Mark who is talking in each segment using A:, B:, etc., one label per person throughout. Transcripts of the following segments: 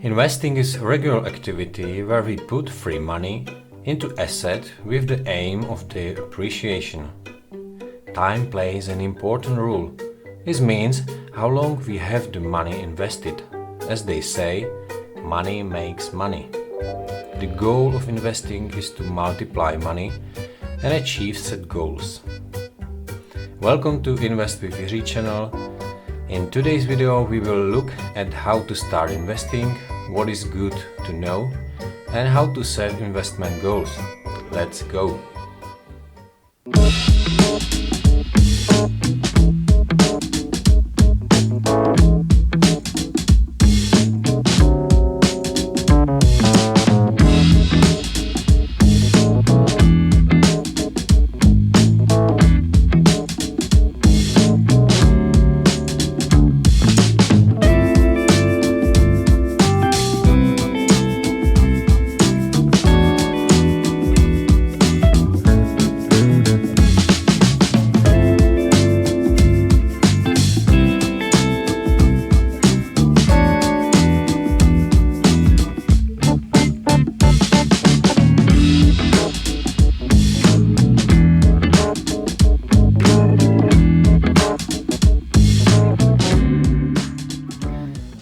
A: Investing is regular activity where we put free money into asset with the aim of their appreciation. Time plays an important role. This means how long we have the money invested. As they say, money makes money. The goal of investing is to multiply money and achieve set goals. Welcome to Invest with Jiri channel. In today's video we will look at how to start investing, what is good to know, and how to set investment goals. Let's go!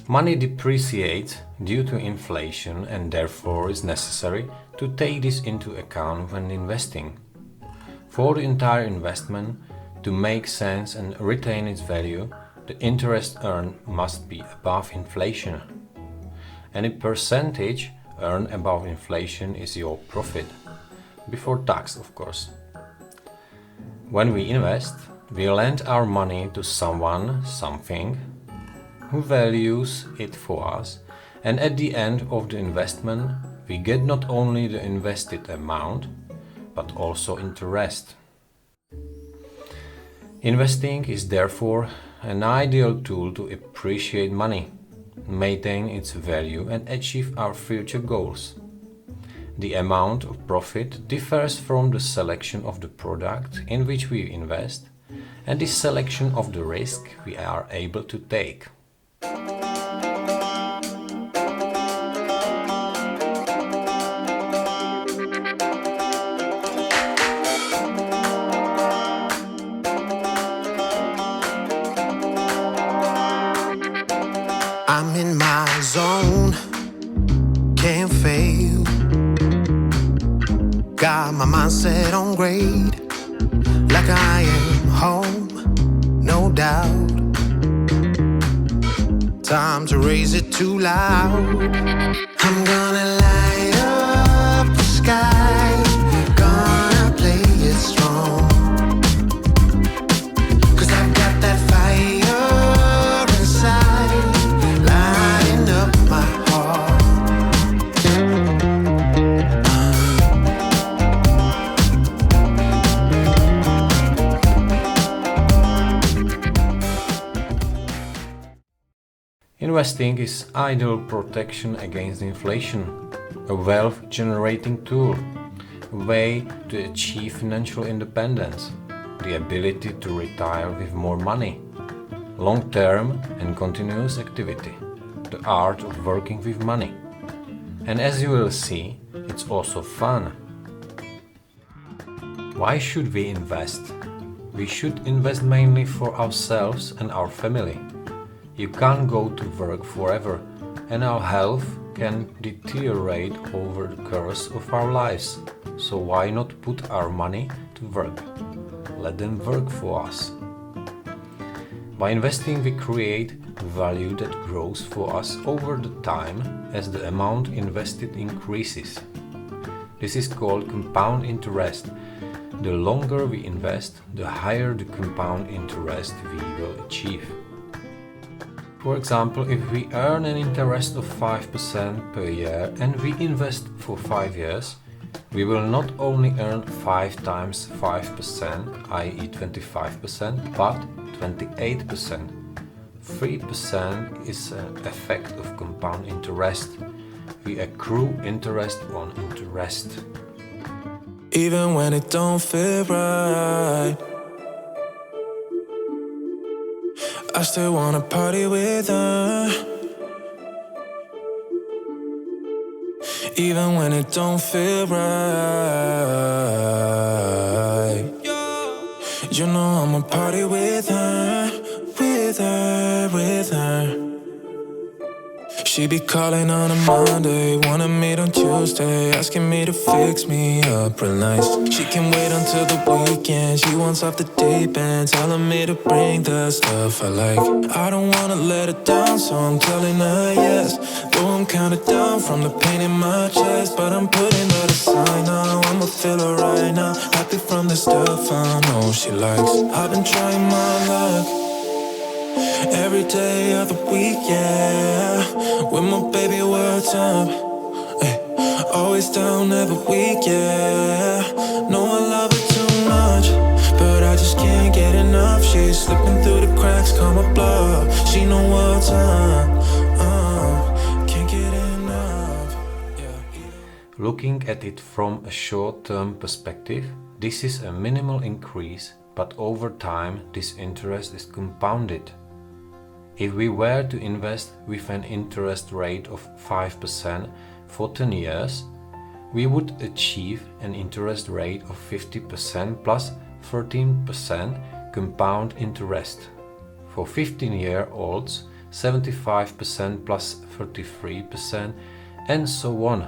A: Money depreciates due to inflation and therefore is necessary to take this into account when investing. For the entire investment to make sense and retain its value, the interest earned must be above inflation. Any percentage earned above inflation is your profit, before tax of course. When we invest, we lend our money to someone, something, who values it for us, and at the end of the investment we get not only the invested amount but also interest. Investing is therefore an ideal tool to appreciate money, maintain its value and achieve our future goals. The amount of profit differs from the selection of the product in which we invest and the selection of the risk we are able to take.
B: I'm in my zone, can't fail. Got my mindset on grade, like I am home, no doubt. Time to raise it too loud. I'm gonna light up the sky, gonna play it strong. 'Cause I've got that fire inside, lighting up my heart.
A: Investing is ideal protection against inflation, a wealth-generating tool, a way to achieve financial independence, the ability to retire with more money, long-term and continuous activity, the art of working with money. And as you will see, it's also fun. Why should we invest? We should invest mainly for ourselves and our family. You can't go to work forever, and our health can deteriorate over the course of our lives. So why not put our money to work? Let them work for us. By investing, we create value that grows for us over the time as the amount invested increases. This is called compound interest. The longer we invest, the higher the compound interest we will achieve. For example, if we earn an interest of 5% per year and we invest for 5 years, we will not only earn 5 times 5%, i.e. 25%, but 28%. 3% is an effect of compound interest. We accrue interest on interest.
C: Even when it don't feel right, I still wanna party with her. even when it don't feel right. You know I'ma party with her, with her, with her. She be calling on a Monday, wanna meet on Tuesday, asking me to fix me up real nice. She can wait until the weekend, she wants off the deep end, telling me to bring the stuff I like. I don't wanna let her down, so I'm telling her yes. Though I'm kinda down from the pain in my chest, but I'm putting that aside now. I'ma feel her right now, happy from the stuff I know she likes. I've been trying my luck every day of the week, yeah. With my baby, what's up? Ay, always down every week, yeah. Know I love her too much, but I just can't get enough. She's slipping through the cracks, call my bluff. She know what's up, can't get enough, yeah.
A: Looking at it from a short-term perspective, this is a minimal increase, but over time this interest is compounded. If we were to invest with an interest rate of 5% for 10 years, we would achieve an interest rate of 50% plus 13% compound interest. For 15-year-olds, 75% plus 33%, and so on.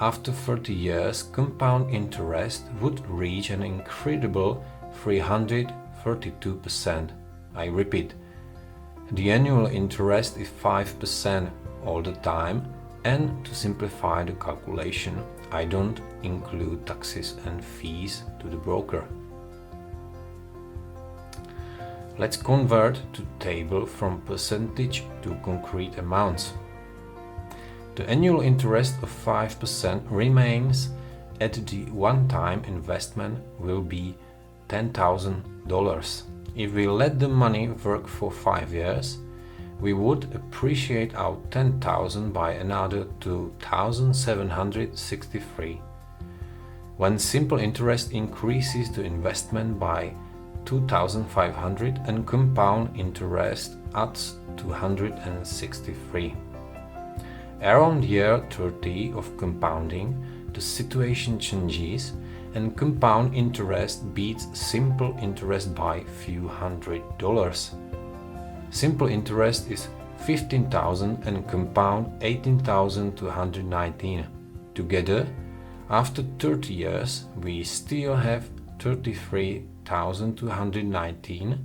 A: After 30 years, compound interest would reach an incredible 332%. I repeat, the annual interest is 5% all the time, and to simplify the calculation, I don't include taxes and fees to the broker. Let's convert the table from percentage to concrete amounts. The annual interest of 5% remains at the one-time investment will be $10,000. If we let the money work for 5 years, we would appreciate our $10,000 by another $2,763. When simple interest increases the investment by $2,500 and compound interest adds $263. Around year 30 of compounding, the situation changes and compound interest beats simple interest by few $100s. Simple interest is $15,000 and compound $18,219. Together, after 30 years, we still have $33,219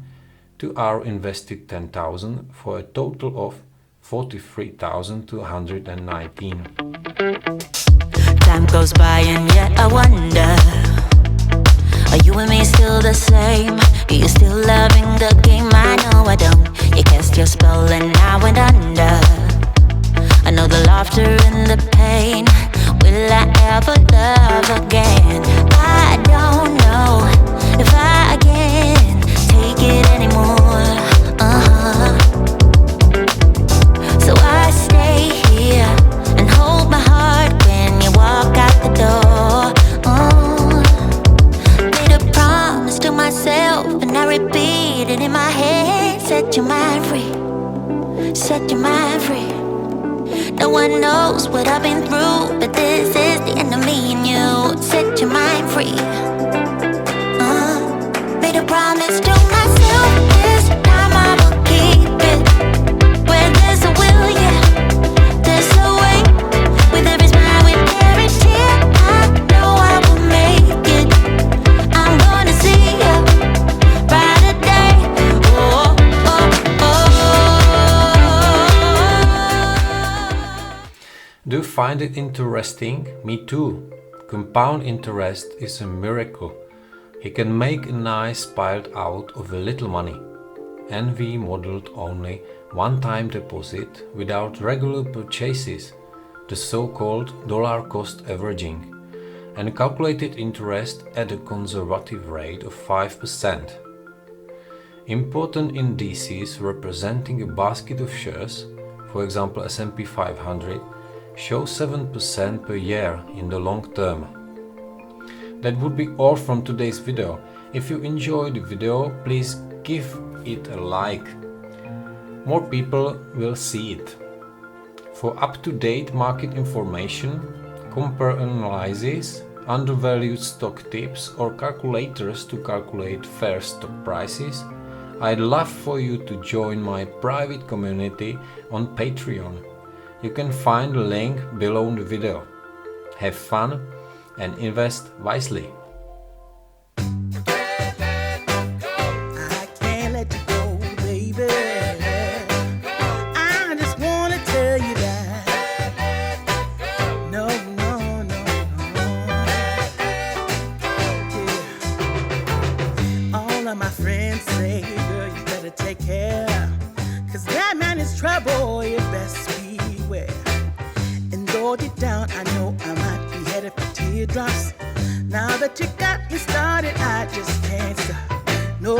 A: to our invested $10,000 for a total of $43,219.
D: Time goes by and yet I wonder, are you and me still the same? Are you still loving the game? I know I don't. You cast your spell and I went under. I know the laughter and the pain. Will I ever love again? I don't know if I can take it anymore. So I stay here and hold my heart when you walk out the door. Made a promise to myself and I repeat it in my head. Set your mind free, set your mind free. No one knows what I've been through, but this is the end of me and you. Set your mind free. Made a promise to myself, this time I will keep it. Where there's a will, yeah, there's a way. With every smile, with every tear, I know I will make it. I'm gonna see a brighter day. Oh, oh, oh.
A: Do you find it interesting? Me too. Compound interest is a miracle. He can make a nice pile out of a little money. And we modeled only one-time deposit without regular purchases, the so-called dollar cost averaging, and calculated interest at a conservative rate of 5%. Important indices representing a basket of shares, for example S&P 500, show 7% per year in the long term. That would be all from today's video. If you enjoyed the video, please give it a like. More people will see it. For up-to-date market information, compare analysis, undervalued stock tips or calculators to calculate fair stock prices, I'd love for you to join my private community on Patreon. You can find the link below the video. Have fun and invest wisely.
E: I can't let you go, baby. I just wanna tell you that. No. Yeah. All of my friends say, girl, you better take care. 'Cause that man is trouble, you best beware. And though deep down, I know I might be headed for teardrops. Now that you got me started, I just can't stop. No.